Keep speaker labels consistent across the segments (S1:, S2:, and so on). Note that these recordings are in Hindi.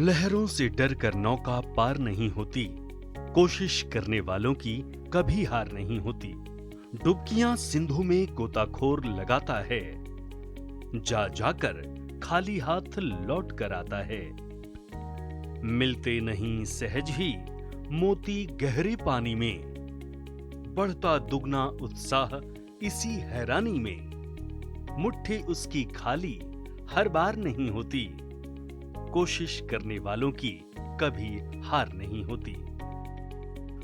S1: लहरों से डर कर नौका पार नहीं होती, कोशिश करने वालों की कभी हार नहीं होती। डुबकियां सिंधु में गोताखोर लगाता है, जा जाकर खाली हाथ लौट कर आता है। मिलते नहीं सहज ही मोती गहरे पानी में, बढ़ता दुगना उत्साह इसी हैरानी में। मुट्ठी उसकी खाली हर बार नहीं होती, कोशिश करने वालों की कभी हार नहीं होती।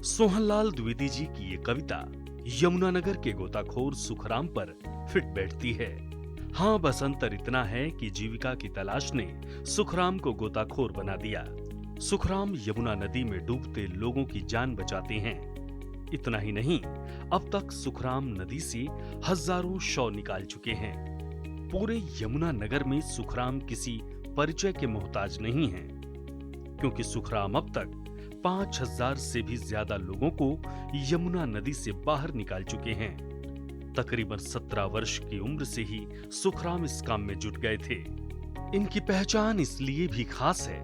S1: सोहनलाल द्विवेदी जी की ये कविता यमुनानगर के गोताखोर सुखराम पर फिट बैठती है। हाँ, बस अंतर इतना है कि जीविका की तलाश ने सुखराम को गोताखोर बना दिया। सुखराम यमुना नदी में डूबते लोगों की जान बचाते हैं। इतना ही नहीं, अब तक सुखराम नदी से हजारों शव निकाल चुके हैं। पूरे यमुना नगर में सुखराम किसी परिचय के मोहताज नहीं हैं, क्योंकि सुखराम अब तक 5000 से भी ज्यादा लोगों को यमुना नदी से बाहर निकाल चुके हैं। तकरीबन 17 वर्ष की उम्र से ही सुखराम इस काम में जुट गए थे। इनकी पहचान इसलिए भी खास है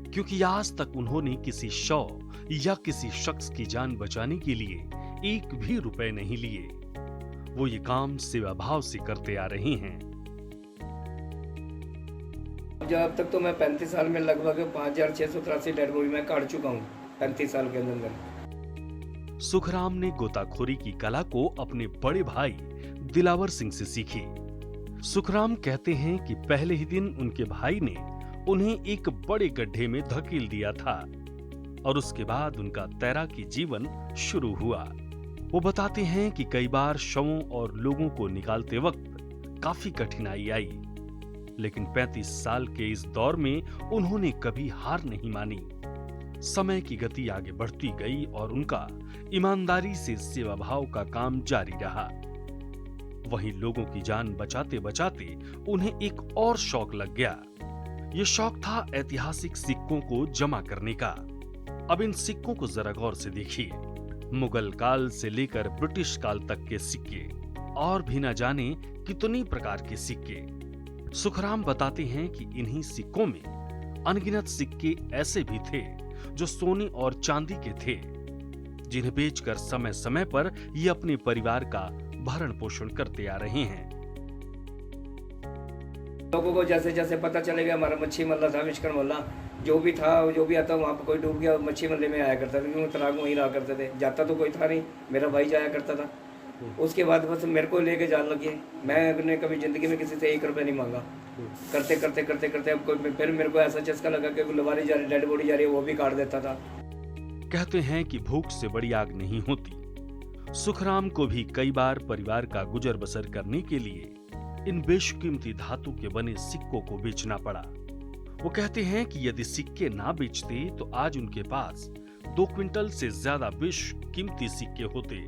S1: क्योंकि आज तक उन्होंने किसी शव या किसी शख्स की जान बचाने के लिए एक भी रुपए नहीं लिए। वो ये काम सेवा भाव से करते आ रहे हैं।
S2: अब तक तो मैं 35 साल में लगभग 5683 डेड बॉडी मैं काट चुका हूँ 35 साल के अंदर।
S1: सुखराम ने गोताखोरी की कला को अपने बड़े भाई दिलावर सिंह से सीखी। सुखराम कहते हैं कि पहले ही दिन उनके भाई ने उन्हें एक बड़े गड्ढे में धकेल दिया था और उसके बाद उनका तैराकी जीवन शुरू हुआ। वो बताते हैं कि कई बार शवों और लोगों को निकालते वक्त काफी कठिनाई आई, लेकिन 35 साल के इस दौर में उन्होंने कभी हार नहीं मानी। समय की गति आगे बढ़ती गई और उनका ईमानदारी से सेवा भाव का काम जारी रहा। वहीं लोगों की जान बचाते बचाते उन्हें एक और शौक लग गया। ये शौक था ऐतिहासिक सिक्कों को जमा करने का। अब इन सिक्कों को जरा गौर से देखिए। मुगल काल से लेकर ब्रिटिश काल तक के सिक्के और भी न जाने कितनी प्रकार के सिक्के। सुखराम बताते हैं कि इन्हीं सिक्कों में अनगिनत सिक्के ऐसे भी थे जो सोने और चांदी के थे, जिन्हें बेचकर समय समय पर ये अपने परिवार का भरण पोषण करते आ रहे हैं।
S2: लोगों को जैसे जैसे पता चलेगा हमारा मच्छी मल्ला था, विश्वकर्मा मोहल्ला जो भी था, जो भी आता वहाँ पर कोई डूब गया मच्छी मल्ले में आया करता था, क्योंकि तलाक वहीं रहा करते थे। जाता तो कोई था नहीं, मेरा भाई जाया करता था। उसके बाद बस मेरे को लेके जान लगे। मैंने कभी जिंदगी में किसी से 1 रुपया नहीं मांगा। करते करते करते करते अब कोई फिर मेरे को ऐसा चस्का लगा कि लवारी जा रही, डेड बॉडी जा रही है, वो भी काट देता था।
S1: कहते हैं कि भूख से बड़ी आग नहीं होती। सुखराम को भी कई बार परिवार का गुजर बसर करने के लिए इन बेशकीमती धातु के बने सिक्कों को बेचना पड़ा। वो कहते हैं कि यदि सिक्के ना बेचते तो आज उनके पास 2 क्विंटल से ज्यादा बेशकीमती सिक्के होते।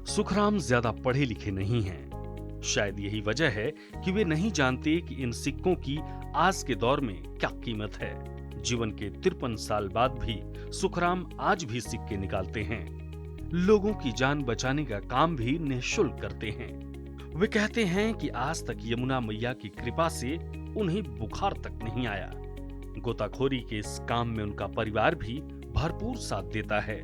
S1: सुखराम ज्यादा पढ़े लिखे नहीं हैं। शायद यही वजह है कि वे नहीं जानते कि इन सिक्कों की आज के दौर में क्या कीमत है। जीवन के 53 साल बाद भी सुखराम आज भी सिक्के निकालते हैं। लोगों की जान बचाने का काम भी निःशुल्क करते हैं। वे कहते हैं कि आज तक यमुना मैया की कृपा से उन्हें बुखार तक नहीं आया। गोताखोरी के इस काम में उनका परिवार भी भरपूर साथ देता है,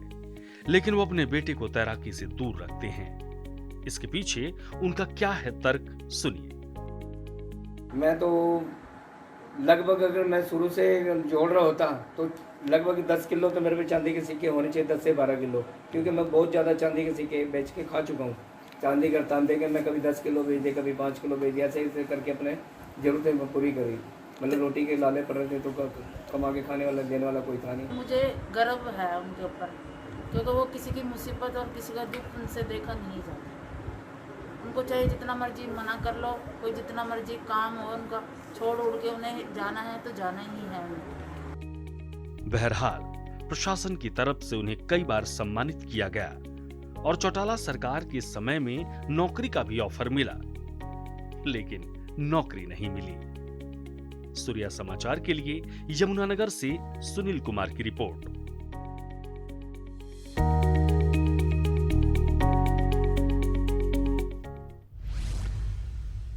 S1: लेकिन वो अपने बेटे को तैराकी से दूर रखते हैं। इसके पीछे उनका क्या है तर्क, सुनिए।
S2: मैं तो लगभग अगर मैं शुरू से जोड़ रहा होता तो लगभग 10 किलो तो मेरे पे चांदी के सिक्के होने चाहिए, 10 से 12 किलो, क्योंकि मैं बहुत ज़्यादा चांदी के सिक्के बेच के खा चुका हूँ। चांदी का तांबे के मैं कभी 10 किलो बेच दिए, कभी 5 किलो बेच दिया, ऐसे ऐसे करके अपने जरूरतें पूरी करी। मतलब रोटी के लाले पड़ रहे थे तो कमा के खाने वाला देने वाला कोई था नहीं।
S3: मुझे गर्व है उनके ऊपर, क्योंकि वो किसी की मुसीबत और किसी का दुख उनसे देखा नहीं जाता। उनको चाहे जितना मर्जी मना कर लो, कोई जितना मर्जी काम हो, उनका छोड़ उड़ के उन्हें जाना है तो जाना ही है उन्हें।
S1: बहरहाल प्रशासन की तरफ से उन्हें कई बार सम्मानित किया गया और चौटाला सरकार के समय में नौकरी का भी ऑफर मिला, लेकिन नौकरी नहीं मिली। सूर्या समाचार के लिए यमुनानगर से सुनील कुमार की रिपोर्ट।